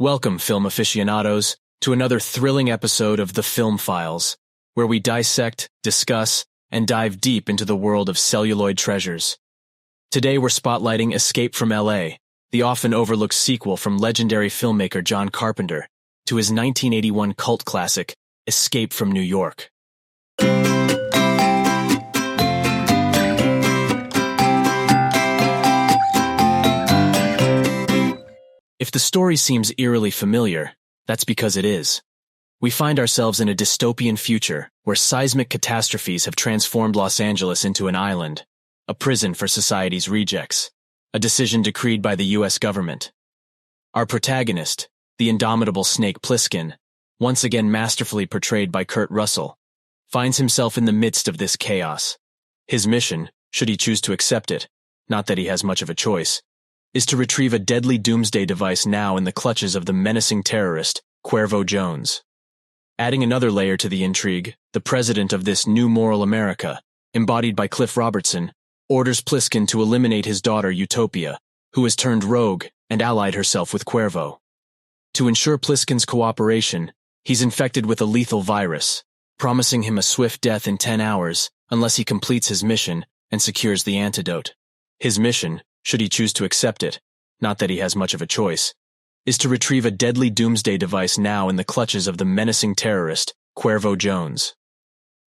Welcome, film aficionados, to another thrilling episode of The Film Files, where we dissect, discuss, and dive deep into the world of celluloid treasures. Today we're spotlighting Escape from L.A., the often overlooked sequel from legendary filmmaker John Carpenter to his 1981 cult classic, Escape from New York. If the story seems eerily familiar, that's because it is. We find ourselves in a dystopian future where seismic catastrophes have transformed Los Angeles into an island, a prison for society's rejects, a decision decreed by the U.S. government. Our protagonist, the indomitable Snake Plissken, once again masterfully portrayed by Kurt Russell, finds himself in the midst of this chaos. His mission, should he choose to accept it, not that he has much of a choice, is to retrieve a deadly doomsday device now in the clutches of the menacing terrorist, Cuervo Jones. Adding another layer to the intrigue, the president of this new moral America, embodied by Cliff Robertson, orders Plissken to eliminate his daughter Utopia, who has turned rogue and allied herself with Cuervo. To ensure Plissken's cooperation, he's infected with a lethal virus, promising him a swift death in 10 hours unless he completes his mission and secures the antidote. His mission, should he choose to accept it, not that he has much of a choice, is to retrieve a deadly doomsday device now in the clutches of the menacing terrorist, Cuervo Jones.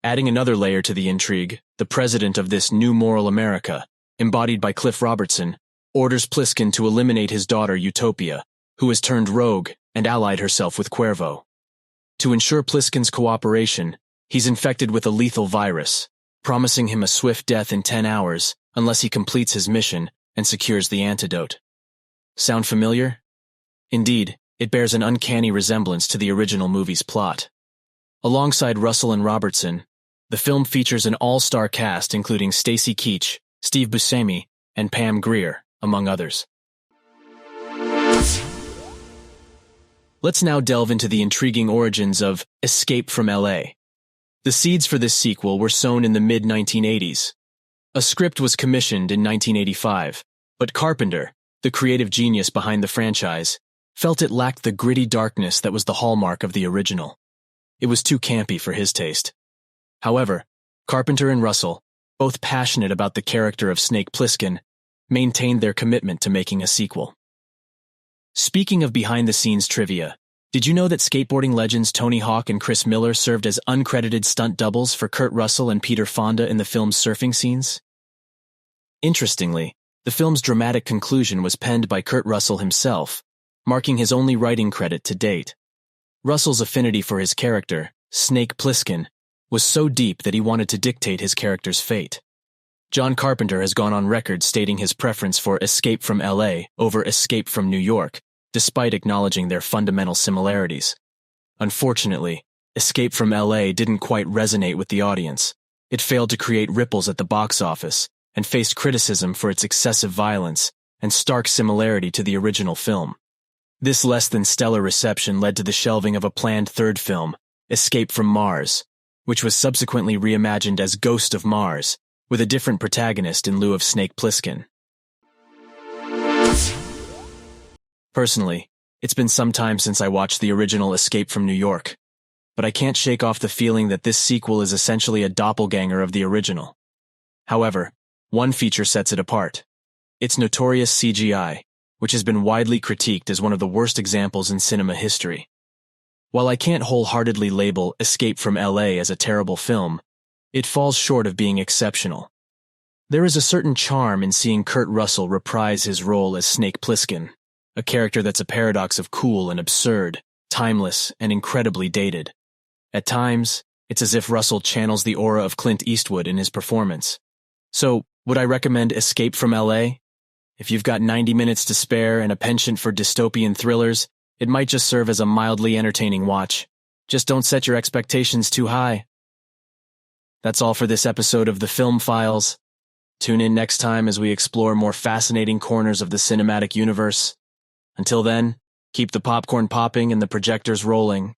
Adding another layer to the intrigue, the president of this new moral America, embodied by Cliff Robertson, orders Plissken to eliminate his daughter Utopia, who has turned rogue and allied herself with Cuervo. To ensure Plissken's cooperation, he's infected with a lethal virus, promising him a swift death in 10 hours unless he completes his mission and secures the antidote. Sound familiar? Indeed, it bears an uncanny resemblance to the original movie's plot. Alongside Russell and Robertson, the film features an all-star cast including Stacy Keach, Steve Buscemi, and Pam Grier, among others. Let's now delve into the intriguing origins of Escape from L.A. The seeds for this sequel were sown in the mid-1980s. A script was commissioned in 1985, but Carpenter, the creative genius behind the franchise, felt it lacked the gritty darkness that was the hallmark of the original. It was too campy for his taste. However, Carpenter and Russell, both passionate about the character of Snake Plissken, maintained their commitment to making a sequel. Speaking of behind-the-scenes trivia, did you know that skateboarding legends Tony Hawk and Chris Miller served as uncredited stunt doubles for Kurt Russell and Peter Fonda in the film's surfing scenes? Interestingly, the film's dramatic conclusion was penned by Kurt Russell himself, marking his only writing credit to date. Russell's affinity for his character, Snake Plissken, was so deep that he wanted to dictate his character's fate. John Carpenter has gone on record stating his preference for Escape from L.A. over Escape from New York, despite acknowledging their fundamental similarities. Unfortunately, Escape from L.A. didn't quite resonate with the audience. It failed to create ripples at the box office and faced criticism for its excessive violence and stark similarity to the original film. This less-than-stellar reception led to the shelving of a planned third film, Escape from Mars, which was subsequently reimagined as Ghost of Mars, with a different protagonist in lieu of Snake Plissken. Personally, it's been some time since I watched the original Escape from New York, but I can't shake off the feeling that this sequel is essentially a doppelganger of the original. However, one feature sets it apart: its notorious CGI, which has been widely critiqued as one of the worst examples in cinema history. While I can't wholeheartedly label Escape from L.A. as a terrible film, it falls short of being exceptional. There is a certain charm in seeing Kurt Russell reprise his role as Snake Plissken, a character that's a paradox of cool and absurd, timeless and incredibly dated. At times, it's as if Russell channels the aura of Clint Eastwood in his performance. So, would I recommend Escape from L.A.? If you've got 90 minutes to spare and a penchant for dystopian thrillers, it might just serve as a mildly entertaining watch. Just don't set your expectations too high. That's all for this episode of The Film Files. Tune in next time as we explore more fascinating corners of the cinematic universe. Until then, keep the popcorn popping and the projectors rolling.